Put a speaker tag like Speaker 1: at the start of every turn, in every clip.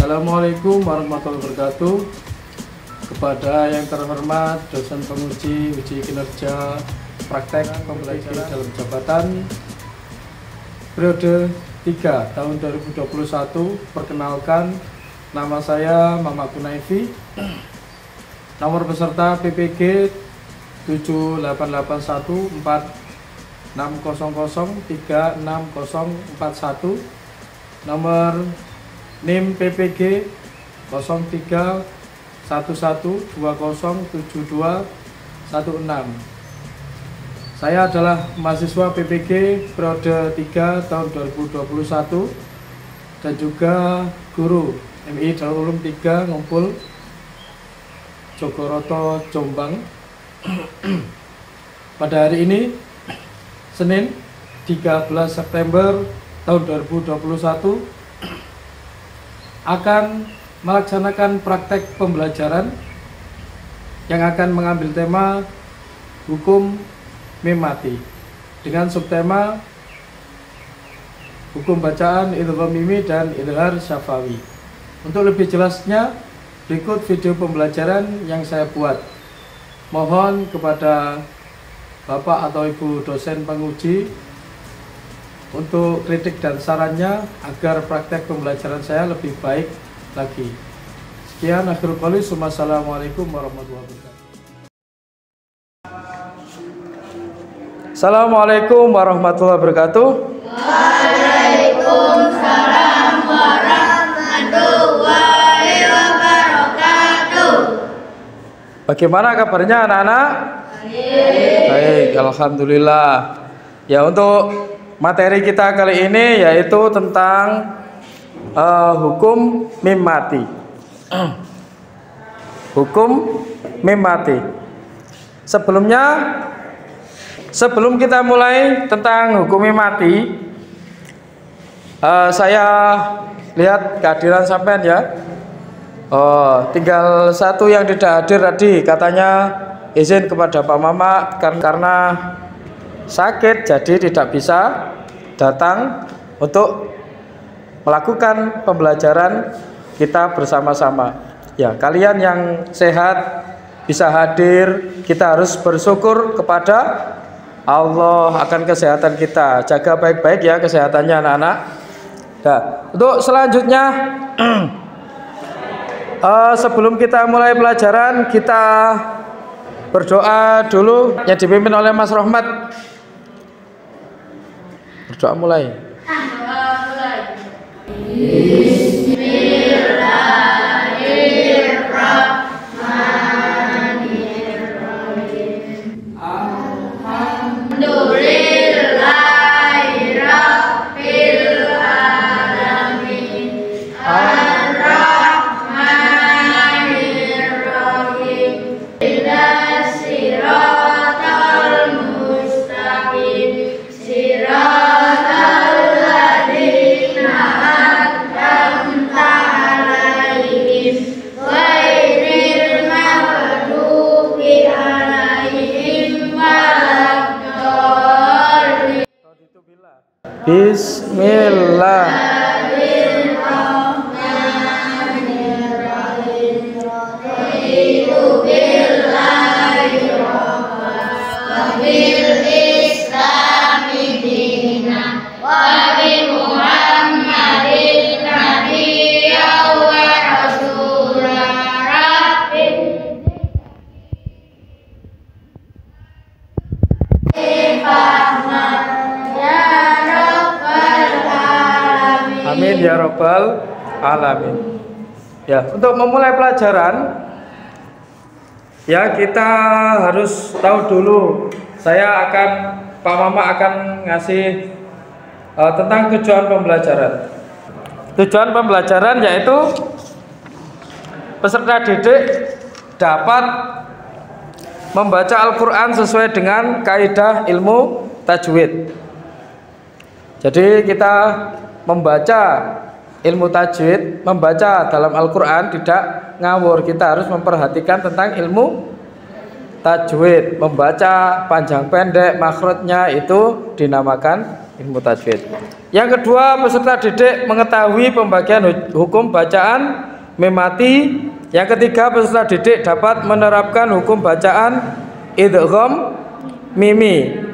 Speaker 1: Assalamualaikum warahmatullahi wabarakatuh. Kepada yang terhormat dosen penguji uji kinerja praktek pembelajaran dalam jabatan periode 3 tahun 2021, perkenalkan, nama saya Mamak Kunaifi, nomor peserta PPG 788146003641, nomor NIM PPG 0311207216. Saya adalah mahasiswa PPG periode 3 tahun 2021 dan juga guru MI Darul Ulum 3 Ngumpul Jogoroto, Jombang. Pada hari ini, Senin 13 September tahun 2021, akan melaksanakan praktek pembelajaran yang akan mengambil tema hukum mim mati dengan subtema hukum bacaan, idgham mimi dan idhar syafawi. Untuk lebih jelasnya, berikut video pembelajaran yang saya buat. Mohon kepada Bapak atau Ibu dosen penguji untuk kritik dan sarannya agar praktek pembelajaran saya lebih baik lagi. Sekian, akhirul qouli, wassalamualaikum warahmatullahi wabarakatuh. Assalamualaikum warahmatullahi wabarakatuh.
Speaker 2: Waalaikumsalam warahmatullahi wabarakatuh.
Speaker 1: Bagaimana kabarnya anak-anak? Baik, alhamdulillah. Ya, untuk materi kita kali ini yaitu tentang hukum mim mati. Hukum mim mati. Sebelum kita mulai tentang hukum mim mati, saya lihat kehadiran sampean ya. Tinggal satu yang tidak hadir tadi, katanya izin kepada Pak Mama karena sakit, jadi tidak bisa datang untuk melakukan pembelajaran kita bersama-sama. Ya, kalian yang sehat bisa hadir, kita harus bersyukur kepada Allah akan kesehatan kita. Jaga baik-baik ya kesehatannya anak-anak. Nah, untuk selanjutnya sebelum kita mulai pelajaran, kita berdoa dulu yang dipimpin oleh Mas Rohmat. Berdoa mulai. Bismillahirrahmanirrahim. Alhamdulillahirabbil alamin. Ar-Rahmanirrahim. Ihdinas siratal mustaqim. Siratal ladzina an'amta 'alaihim ghairil maghdubi 'alaihim waladdallin. Bismillah. Amin ya robbal alamin. Ya, untuk memulai pelajaran, ya kita harus tahu dulu. Pak Mama akan ngasih tentang tujuan pembelajaran. Tujuan pembelajaran yaitu peserta didik dapat membaca Al-Quran sesuai dengan kaidah ilmu tajwid. Jadi kita membaca ilmu tajwid, membaca dalam Al-Quran tidak ngawur. Kita harus memperhatikan tentang ilmu tajwid. Membaca panjang pendek, makhrajnya itu dinamakan ilmu tajwid. Yang kedua, peserta didik mengetahui pembagian hukum bacaan mim mati. Yang ketiga, peserta didik dapat menerapkan hukum bacaan idgham mimi.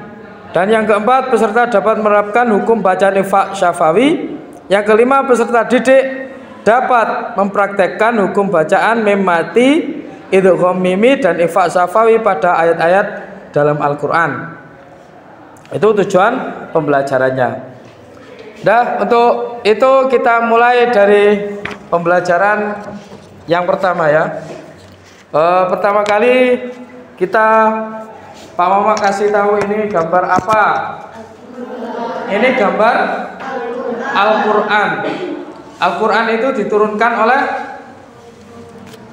Speaker 1: Dan yang keempat, peserta dapat menerapkan hukum bacaan ifa syafawi. Yang kelima, peserta didik dapat mempraktekkan hukum bacaan mim mati, idgham mimi dan ifa syafawi pada ayat-ayat dalam Al-Qur'an. Itu tujuan pembelajarannya. Dah, untuk itu kita mulai dari pembelajaran yang pertama ya. Pertama kali kita Pak Mama kasih tahu ini gambar apa? Ini gambar Al-Qur'an. Al-Qur'an itu diturunkan oleh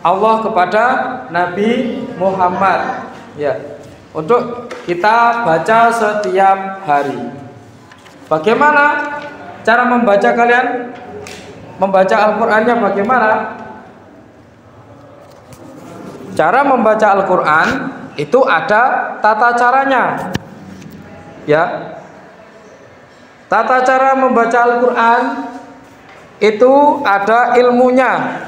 Speaker 1: Allah kepada Nabi Muhammad ya, untuk kita baca setiap hari. Bagaimana cara membaca kalian? Membaca Al-Qur'annya bagaimana? Cara membaca Al-Qur'an itu ada tata caranya. Ya. Tata cara membaca Al-Qur'an itu ada ilmunya,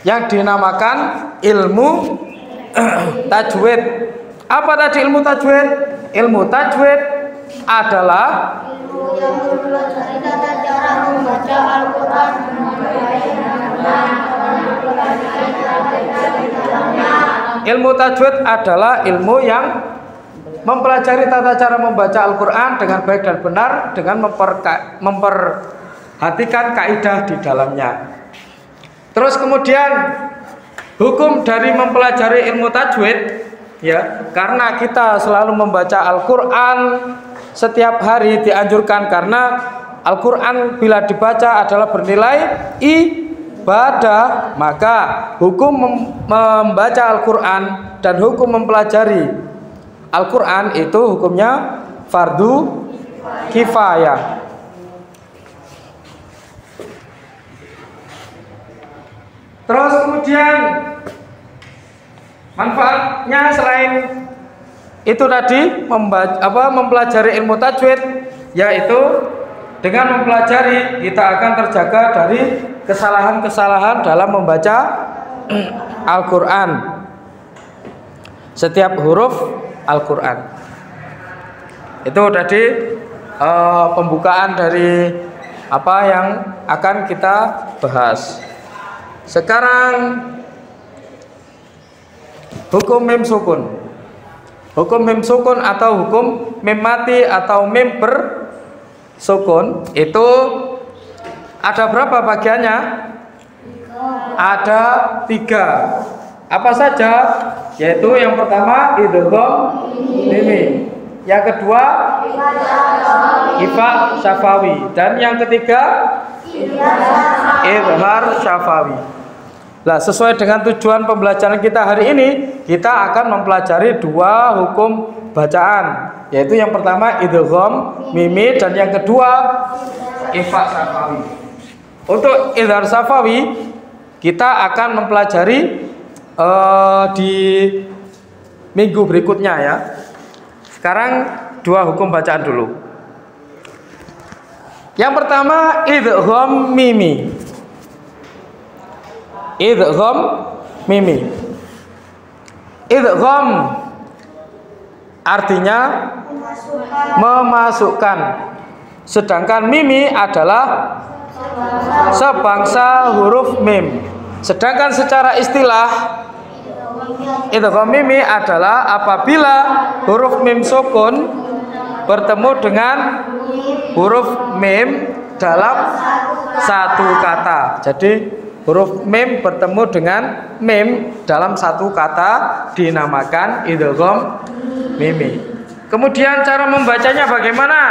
Speaker 1: yang dinamakan ilmu tajwid. Apa tadi ilmu tajwid? Ilmu tajwid adalah
Speaker 2: ilmu yang mempelajari tata cara membaca Al-Qur'an.
Speaker 1: Ilmu tajwid adalah ilmu yang mempelajari tata cara membaca Al-Qur'an dengan baik dan benar, dengan memperhatikan kaidah di dalamnya. Terus kemudian hukum dari mempelajari ilmu tajwid ya, karena kita selalu membaca Al-Qur'an setiap hari dianjurkan, karena Al-Qur'an bila dibaca adalah bernilai ibadah, maka hukum membaca Al-Qur'an dan hukum mempelajari Al-Qur'an itu hukumnya fardu kifayah. Terus kemudian manfaatnya selain itu tadi mempelajari ilmu tajwid, yaitu dengan mempelajari kita akan terjaga dari kesalahan-kesalahan dalam membaca Al-Qur'an. Setiap huruf Al-Qur'an. Itu tadi pembukaan dari apa yang akan kita bahas. Sekarang hukum mim sukun. Hukum mim sukun atau hukum mim mati atau mim bersukun itu ada berapa bagiannya? Ada 3. Apa saja? Yaitu yang pertama idgham mimi, yang kedua ifa syafawi, dan yang ketiga izhar syafawi. Nah, sesuai dengan tujuan pembelajaran kita hari ini, kita akan mempelajari 2 hukum bacaan, yaitu yang pertama idgham mimi dan yang kedua ifa syafawi. Untuk izhar syafawi kita akan mempelajari di minggu berikutnya ya. Sekarang 2 hukum bacaan dulu. Yang pertama idgham mimi. Idgham mimi. Idgham artinya memasukkan. Sedangkan mimi adalah sebangsa huruf mim. Sedangkan secara istilah idgham mimi adalah apabila huruf mim sukun bertemu dengan huruf mim dalam satu kata. Jadi huruf mim bertemu dengan mim dalam satu kata dinamakan idgham mimi. Kemudian cara membacanya bagaimana?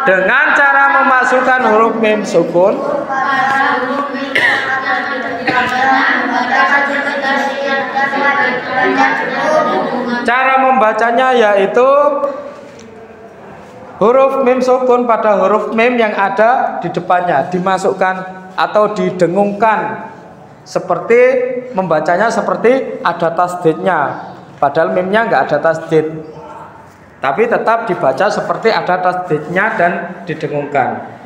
Speaker 1: Dengan cara memasukkan huruf mim sukun cara membacanya yaitu huruf mim sukun pada huruf mim yang ada di depannya dimasukkan atau didengungkan, seperti membacanya seperti ada tasdidnya, padahal mimnya nggak ada tasdid. tapi tetap dibaca seperti ada tasdidnya dan didengungkan.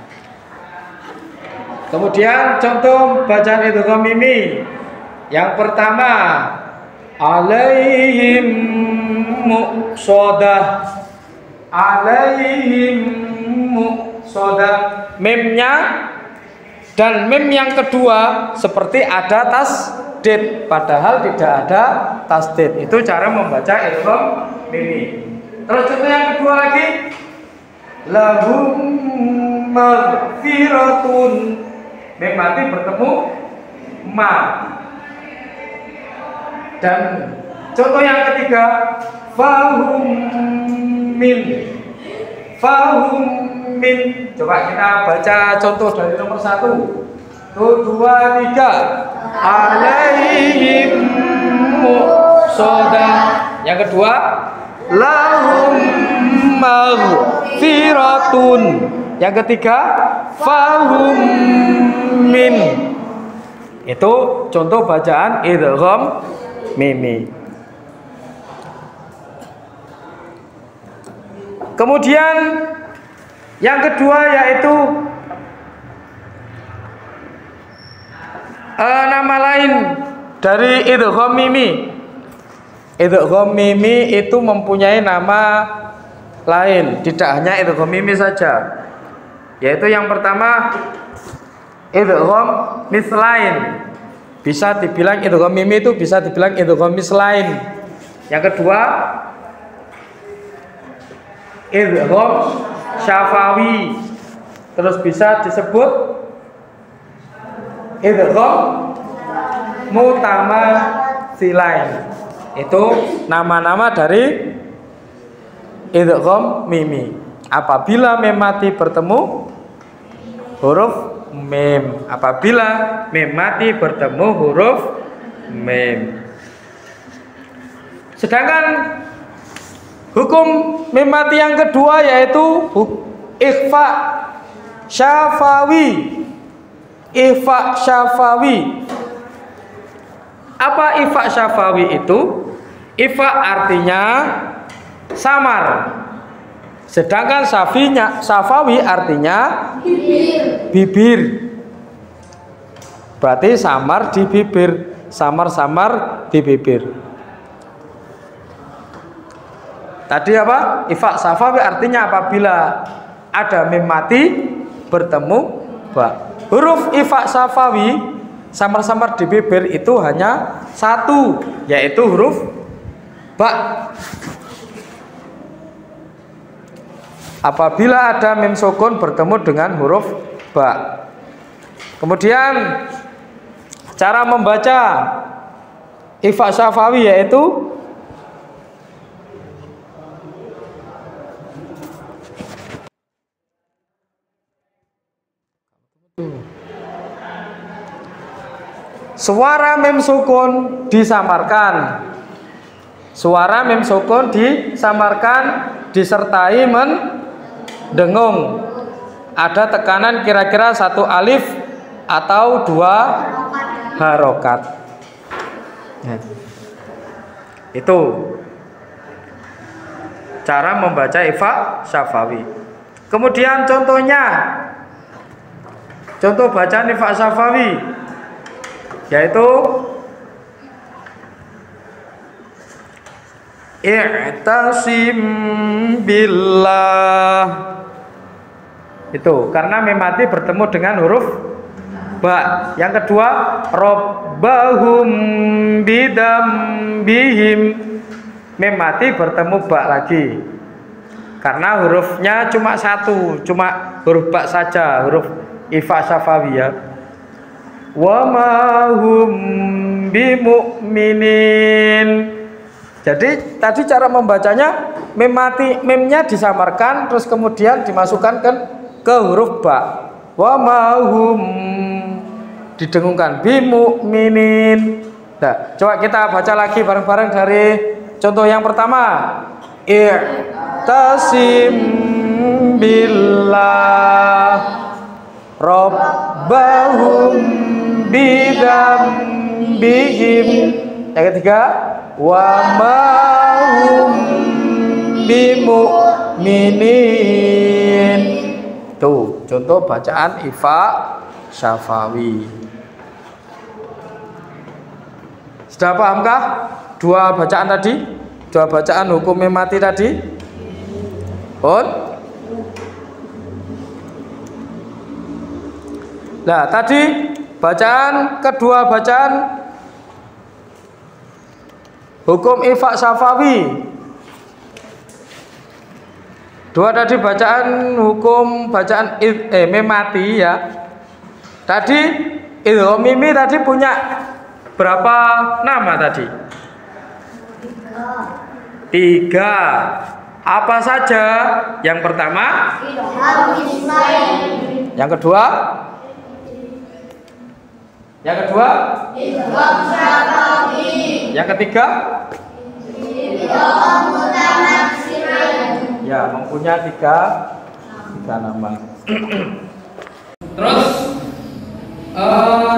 Speaker 1: Kemudian contoh bacaan idgham mimi. Yang pertama, alaihim muqsadah. Alaihim muqsadah. Memnya dan mem yang kedua seperti ada tasdid, padahal tidak ada tasdid. Itu cara membaca idgham mimi. Terus contoh yang kedua lagi, lahum maghfiratun. Mem mati bertemu ma. Dan contoh yang ketiga, fahum min. Fahum min. Coba kita baca contoh dari nomor 1. 1, 2, 3. Alaihim muqsadah. Yang kedua, lahum maghfiratun. Yang ketiga, fahum min. Itu contoh bacaan idgham mimi. Kemudian yang kedua yaitu nama lain dari idgham mimi. Idgham mimi itu mempunyai nama lain, tidak hanya idgham mimi saja. Yaitu yang pertama idgham mislain. Bisa dibilang idgham mimi itu bisa dibilang idgham mislain. Yang kedua idgham syafawi. Terus bisa disebut idgham mutamatsilain. Itu nama-nama dari idgham mimi. Apabila mem mati bertemu huruf mem. Apabila mem mati bertemu huruf mem. Sedangkan hukum mem mati yang kedua yaitu ikhfa syafawi. Ikhfa syafawi. Apa ikhfa syafawi itu? Ikhfa artinya samar. Sedangkan syafawi artinya bibir. Berarti samar di bibir, samar-samar di bibir. Tadi apa? Ikhfa syafawi artinya apabila ada mem mati bertemu ba. Huruf ikhfa syafawi samar-samar di bibir itu hanya satu, yaitu huruf ba. Apabila ada mim sukun bertemu dengan huruf ba. Kemudian cara membaca ikhfa syafawi yaitu suara mim sukun disamarkan. Suara mim sukun disamarkan disertai mendengung. Ada tekanan kira-kira 1 alif atau 2 harokat. Itu cara membaca ikhfa syafawi. Kemudian contohnya, contoh bacaan ikhfa syafawi yaitu i'tasim billah. Itu karena mem mati bertemu dengan huruf ba. Yang kedua, rabbahum bidambihim. Mem mati bertemu ba lagi. Karena hurufnya cuma satu, cuma huruf ba saja, huruf ikhfa syafawiyah. Wa ma hum bimu'minin. Jadi tadi cara membacanya mem mati, memnya disamarkan terus kemudian dimasukkan ke huruf ba. Wa ma hum didengungkan bimu'minin. Nah, coba kita baca lagi bareng-bareng dari contoh yang pertama. I'tasim billah rabbahum bidambihim. Yang ketiga, wa ma hum bimu'minin. Tuh, contoh bacaan Ifa Syafawi. Sudah pahamkah dua bacaan tadi? Dua bacaan hukum mati tadi? Nah, tadi bacaan kedua, bacaan hukum Ifa Syafawi. Dua tadi bacaan hukum bacaan memati ya. Tadi idgham mimi tadi punya berapa nama tadi? Tiga. Apa saja? Yang pertama? Yang kedua? Yang kedua? Yang ketiga? Ya, mempunyai tiga nama. Terus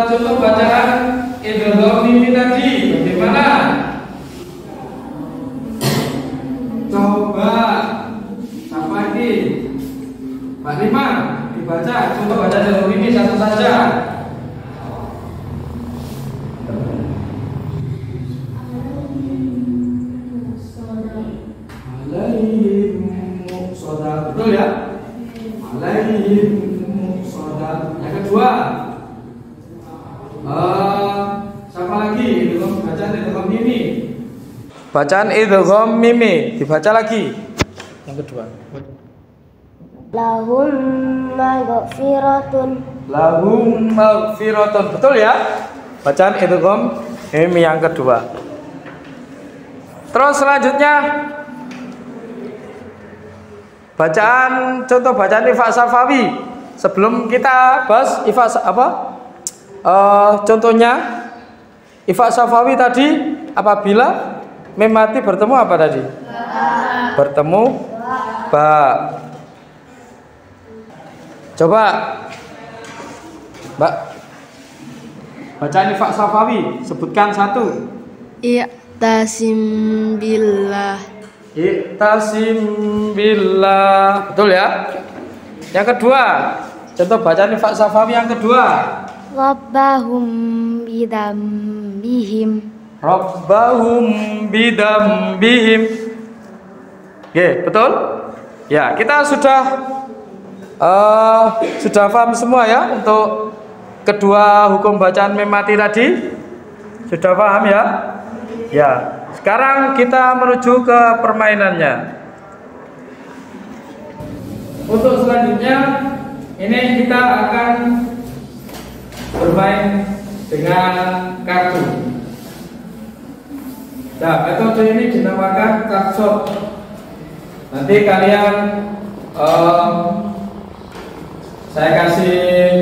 Speaker 1: contoh bacaan idgham mimi tadi bagaimana? Coba siapa ini? Mbak Rima dibaca. Contoh baca idgham mimi satu saja. Betul ya? Yang kedua, siapa lagi? Bacaan idgham mimi. Bacaan idgham mimi dibaca lagi. Yang kedua.
Speaker 2: Lahum maghfiratun.
Speaker 1: Lahum maghfiratun. Betul ya? Bacaan idgham mimi yang kedua. Terus selanjutnya bacaan, contoh bacaan Ifa Syafawi. Sebelum kita bahas Ifa contohnya Ifa Syafawi tadi, apabila mim mati bertemu apa tadi? Bertemu ba. Coba Mbak, bacaan Ifa Syafawi, sebutkan satu.
Speaker 2: I'tasim billah.
Speaker 1: I'tasim billah. Betul ya? Yang kedua, contoh bacaan Ifa Syafawi yang kedua.
Speaker 2: Rabbahum bidambihim.
Speaker 1: Rabbahum bidambihim. Oke, betul? Ya, kita sudah paham semua ya untuk kedua hukum bacaan mim mati tadi. Sudah paham ya? Ya. Sekarang kita menuju ke permainannya. Untuk selanjutnya ini kita akan bermain dengan kartu. Nah, metode ini dinamakan cardshot. Nanti kalian saya kasih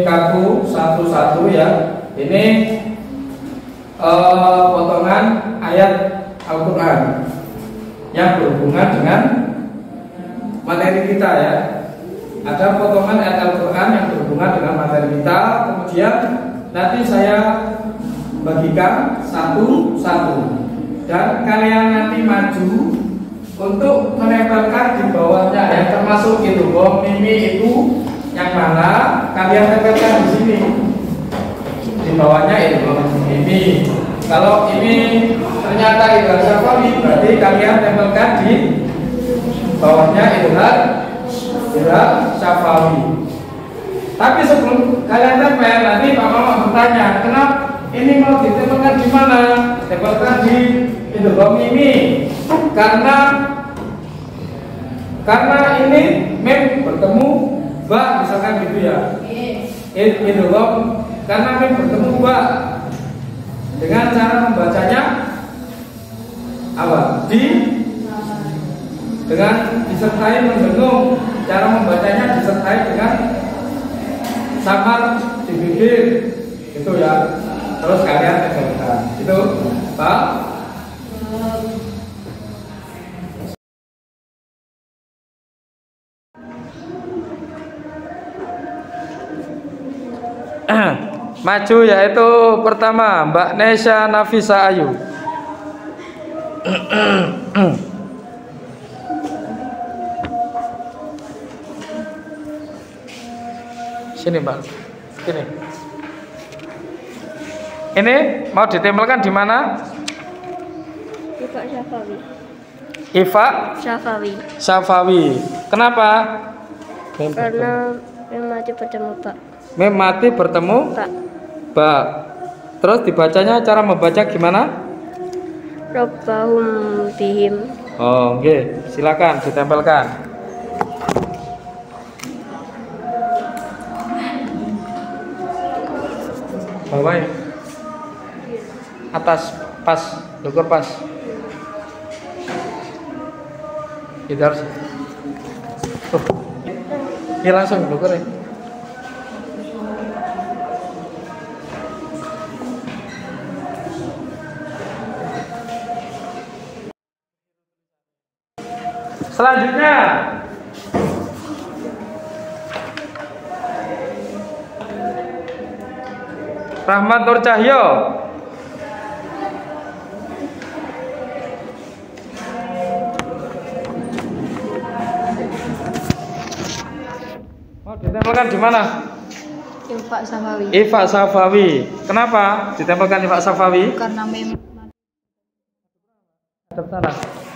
Speaker 1: kartu satu-satu ya. Ini potongan ayat Al-Quran yang berhubungan dengan materi kita ya. Ada potongan ayat Al-Quran yang berhubungan dengan materi kita. Kemudian nanti saya bagikan satu-satu, dan kalian nanti maju untuk menempelkan di bawahnya ya, termasuk itu mimi itu yang mana kalian tempelkan di sini. Di bawahnya itu mimi. Kalau ini ternyata Ifa Syafawi, berarti kalian tempelkan di bawahnya Ifa Syafawi. Tapi sebelum kalian tempel, nanti Pak Mama bertanya, kenapa ini mau ditempelkan di mana? Tempelkan di idgham mimi. Karena ini mim bertemu ba, misalkan gitu ya. Idgham karena mim bertemu ba. Dengan cara membacanya apa? Dengan disertai mendengung. Cara membacanya disertai dengan samar di bibir, itu ya. Terus kalian tempelkan. Itu, Pak. Maju, yaitu pertama Mbak Nesya Nafisa Ayu. Sini Mbak. Sini. Ini mau ditempelkan di mana?
Speaker 2: Ifa Syafawi.
Speaker 1: Ifa
Speaker 2: Syafawi.
Speaker 1: Syafawi. Kenapa?
Speaker 2: Karena mem mati bertemu Pak.
Speaker 1: Mem mati bertemu
Speaker 2: Pak.
Speaker 1: Ba. Terus dibacanya cara membaca gimana?
Speaker 2: Rabbahum bihim.
Speaker 1: Oh, oke. Silakan ditempelkan. Bawah ya. Atas pas, dukur pas. Itu harus. Ini langsung dukur ya. Selanjutnya Rahmat Nur Cahyo. Mau ditempelkan di mana?
Speaker 2: Ifa Syafawi.
Speaker 1: Ifa Syafawi. Kenapa ditempelkan Ifa Syafawi?
Speaker 2: Karena mem
Speaker 1: Hadap sana.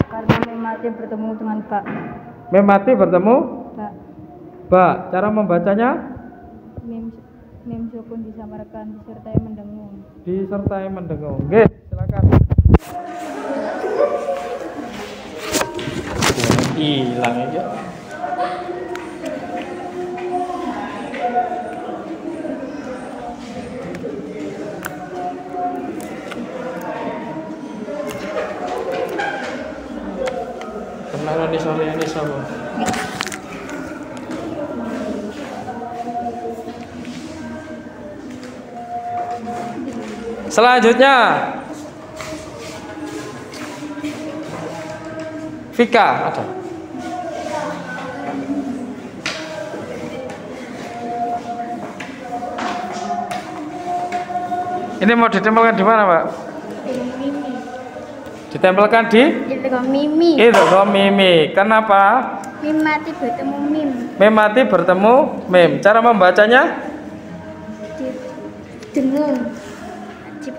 Speaker 2: karena mem mati bertemu dengan Pak.
Speaker 1: Mem mati bertemu
Speaker 2: Pak.
Speaker 1: Ba. Cara membacanya
Speaker 2: Mem sukun disamarkan disertai mendengung.
Speaker 1: disertai mendengung. Oke, silakan. Hilang aja. Kenapa nih sore ini sama? Selanjutnya Vika ada. Ini mau ditempelkan di mana, Pak?
Speaker 2: Mimi.
Speaker 1: Ditempelkan di
Speaker 2: Itu Mimi.
Speaker 1: itu mimi. Kenapa?
Speaker 2: Mim mati bertemu Mim.
Speaker 1: Mem mati bertemu mem. Cara membacanya
Speaker 2: Dengung.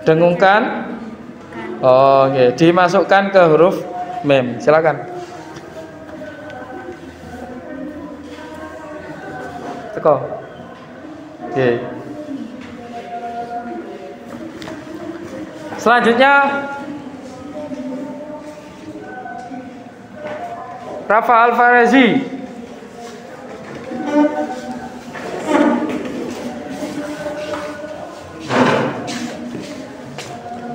Speaker 1: dengungkan. Oh, oke, dimasukkan ke huruf mem. Silakan. Teko. Oke. Selanjutnya Rafa Alfarezi.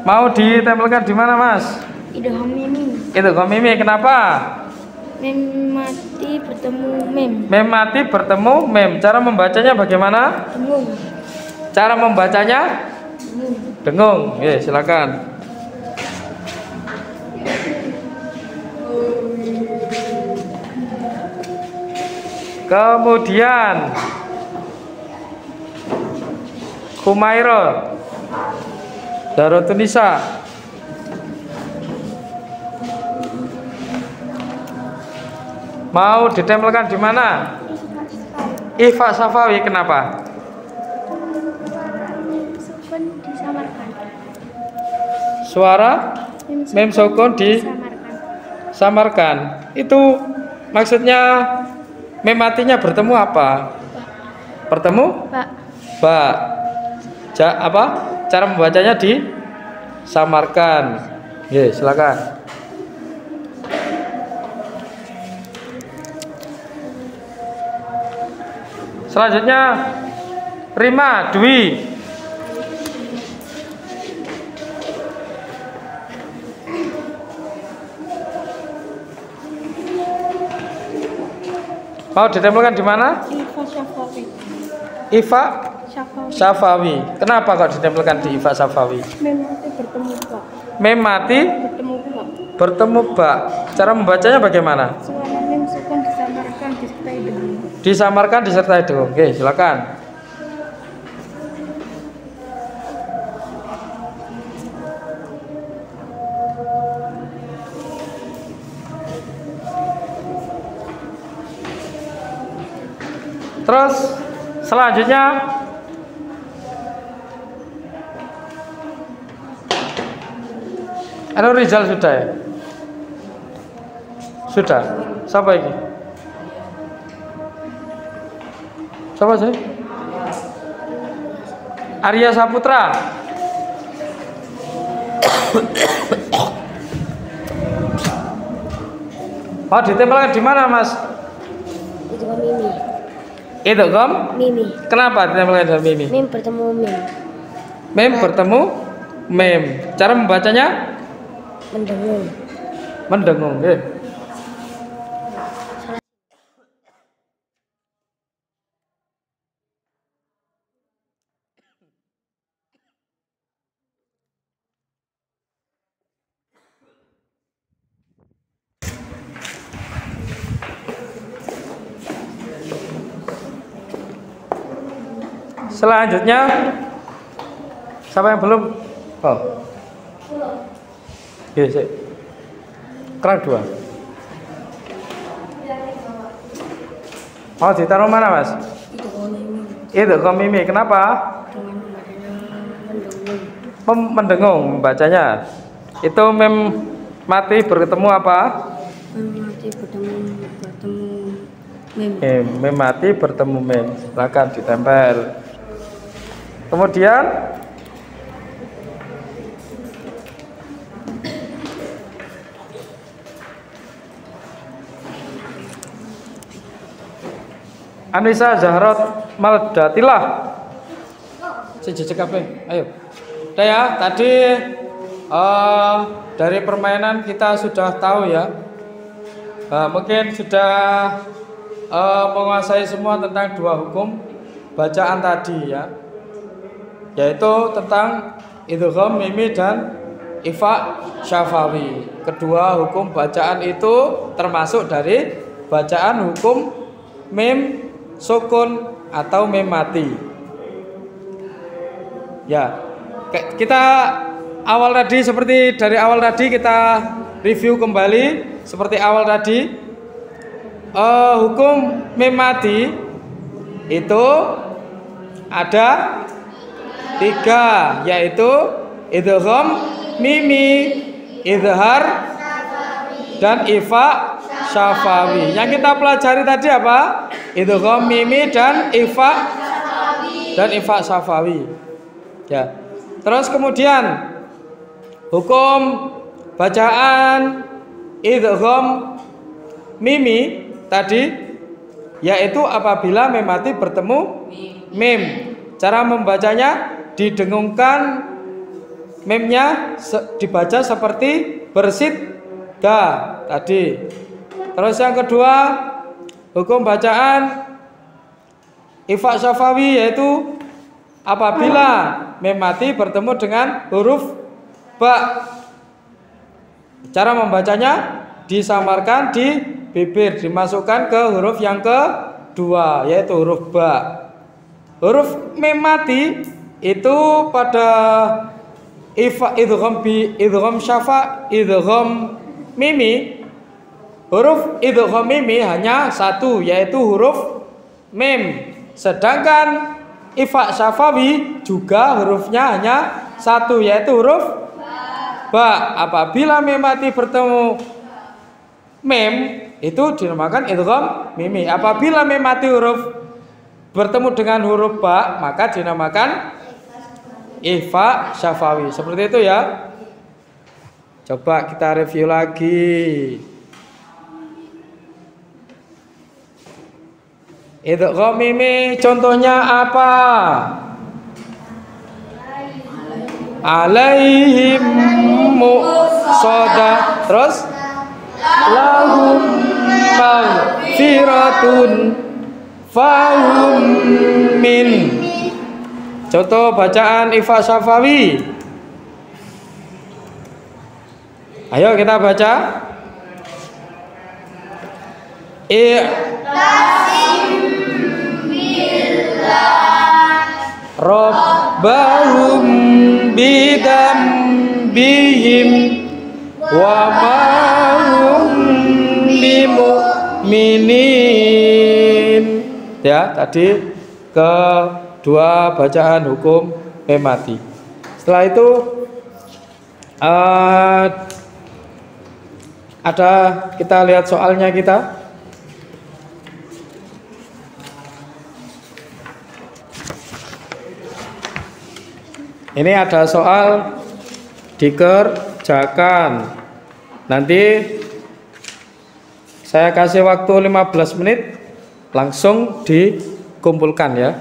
Speaker 1: Mau ditempelkan di mana, Mas?
Speaker 2: Idham Mimi.
Speaker 1: Itu mimi. Kenapa?
Speaker 2: Mem mati bertemu Mem.
Speaker 1: Mem mati bertemu mem. Cara membacanya bagaimana?
Speaker 2: Dengung.
Speaker 1: Cara membacanya
Speaker 2: Dengung.
Speaker 1: dengung. Oke, silakan. Kemudian Kumairo Darotunisa. Mau ditempelkan di mana? Ifa Syafawi. Kenapa?
Speaker 2: Sukun disamarkan.
Speaker 1: Suara mem sukun
Speaker 2: disamarkan.
Speaker 1: disamarkan. Itu maksudnya mem matinya bertemu apa? Bertemu?
Speaker 2: Pak.
Speaker 1: Ba. Apa? Cara membacanya disamarkan. Oke, silakan. Selanjutnya Rima Dwi. Mau ditempelkan di mana?
Speaker 2: Ifa Syafawi.
Speaker 1: Ifa
Speaker 2: Syafawi.
Speaker 1: Syafawi. Kenapa kok ditempelkan di Ifa Syafawi?
Speaker 2: Mem mati bertemu Pak.
Speaker 1: Mem mati
Speaker 2: Bertemu Pak.
Speaker 1: bertemu ba. Cara membacanya bagaimana?
Speaker 2: Suara mem sukun disamarkan disertai dengung.
Speaker 1: Disamarkan disertai dengung. Oke, silakan. Terus Selanjutnya Rizal sudah ya? Sudah. Siapa ini? Siapa sih? Arya Saputra. Oh, ditempelkan di mana, Mas?
Speaker 2: Itu kan Mimi.
Speaker 1: Itu kom?
Speaker 2: Mimi.
Speaker 1: Kenapa ditempelkan di Mimi?
Speaker 2: Mim bertemu Mim.
Speaker 1: Mem bertemu mem. Cara membacanya?
Speaker 2: Mendengung.
Speaker 1: Mendengung, nggih. Selanjutnya siapa yang belum? Oh. Iya, sih. Kerang 2. Oh, ditaruh mana, Mas?
Speaker 2: Itu kan Mimi.
Speaker 1: Itu kom Mimi. Kenapa?
Speaker 2: Dengan bacanya mendengung.
Speaker 1: Mendengung membacanya. Itu mem mati bertemu apa?
Speaker 2: Mim mati bertemu Mim.
Speaker 1: Mem mati bertemu mem. Silakan ditempel. Kemudian Anissa Zahrot Maldatilah. Ayo. Udah ya, tadi dari permainan kita sudah tahu ya. Mungkin sudah menguasai semua tentang 2 hukum bacaan tadi ya. Yaitu tentang idgham mimi dan ifa syafawi. Kedua hukum bacaan itu termasuk dari bacaan hukum mim sukun atau mim mati. Ya, kita awal tadi seperti dari awal tadi kita review kembali seperti awal tadi. Hukum mim mati itu ada 3, yaitu idgham mimi, idhar, dan ifa syafawi. Yang kita pelajari tadi apa? Idgham mimi dan ifa syafawi. Ya. Terus kemudian hukum bacaan idgham mimi tadi yaitu apabila mim mati bertemu mim. Cara membacanya didengungkan memnya dibaca seperti bersidqa tadi. Terus yang kedua hukum bacaan ifa syafawi yaitu apabila mim mati bertemu dengan huruf ba. Cara membacanya disamarkan di bibir, dimasukkan ke huruf yang kedua yaitu huruf ba. Huruf mim mati itu pada idgham syafa idgham mimi, huruf idgham mimi hanya 1 yaitu huruf mim. Sedangkan ifa syafawi juga hurufnya hanya 1 yaitu huruf ba. Apabila mim mati bertemu mim itu dinamakan idgham mimi. Apabila mim mati huruf bertemu dengan huruf ba maka dinamakan ifa syafawi. Seperti itu ya. Coba kita review lagi. Idgham mimi contohnya apa? Alaihim muqsada. Terus lahum maghfiratun fahum min. Contoh bacaan ifa syafawi. Ayo kita baca. Rabbahum bidam bihim wa mahum bimu'minin. Ya, tadi kedua bacaan hukum mati. Setelah itu ada, kita lihat soalnya kita. Ini ada soal dikerjakan. Nanti saya kasih waktu 15 menit, langsung dikumpulkan ya.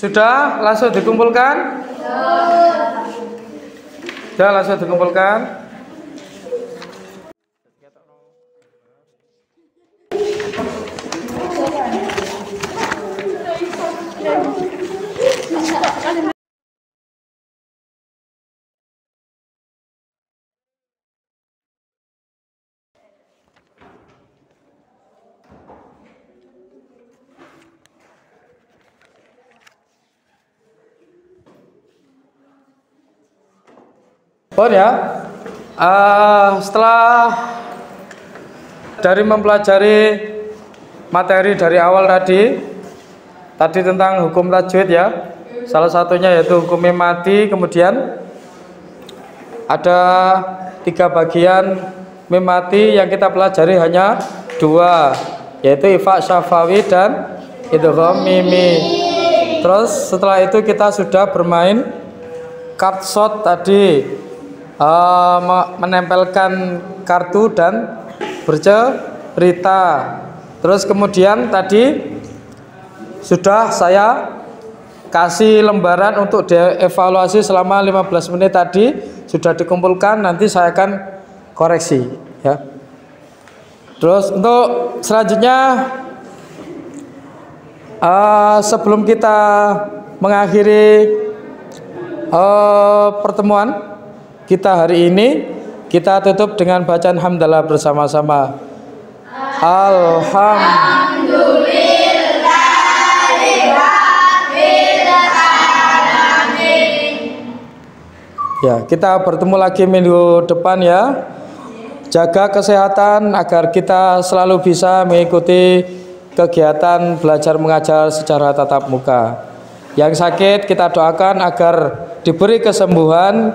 Speaker 1: Sudah langsung dikumpulkan? Sudah langsung dikumpulkan? Oh ya, setelah dari mempelajari materi dari awal tadi tentang hukum tajwid ya. Salah satunya yaitu hukum mim mati, kemudian ada 3 bagian mim mati yang kita pelajari hanya 2, yaitu ifa syafawi dan idgham mimi. Terus setelah itu kita sudah bermain card shot tadi, menempelkan kartu dan bercerita. Terus kemudian tadi sudah saya kasih lembaran untuk dievaluasi selama 15 menit tadi sudah dikumpulkan, nanti saya akan koreksi ya. Terus untuk selanjutnya, sebelum kita mengakhiri pertemuan kita hari ini, kita tutup dengan bacaan hamdalah bersama-sama. Ya, kita bertemu lagi minggu depan ya. Jaga kesehatan agar kita selalu bisa mengikuti kegiatan belajar mengajar secara tatap muka. Yang sakit kita doakan agar diberi kesembuhan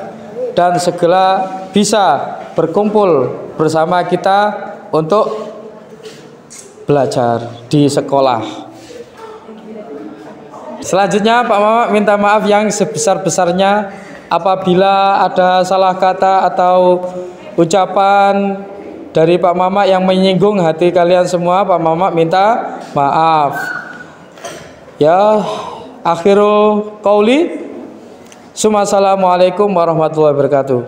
Speaker 1: dan segera bisa berkumpul bersama kita untuk belajar di sekolah. Selanjutnya Pak Mamak minta maaf yang sebesar-besarnya apabila ada salah kata atau ucapan dari Pak Mamak yang menyinggung hati kalian semua. Pak Mamak minta maaf. Ya, akhiru qauli. Assalamualaikum warahmatullahi wabarakatuh.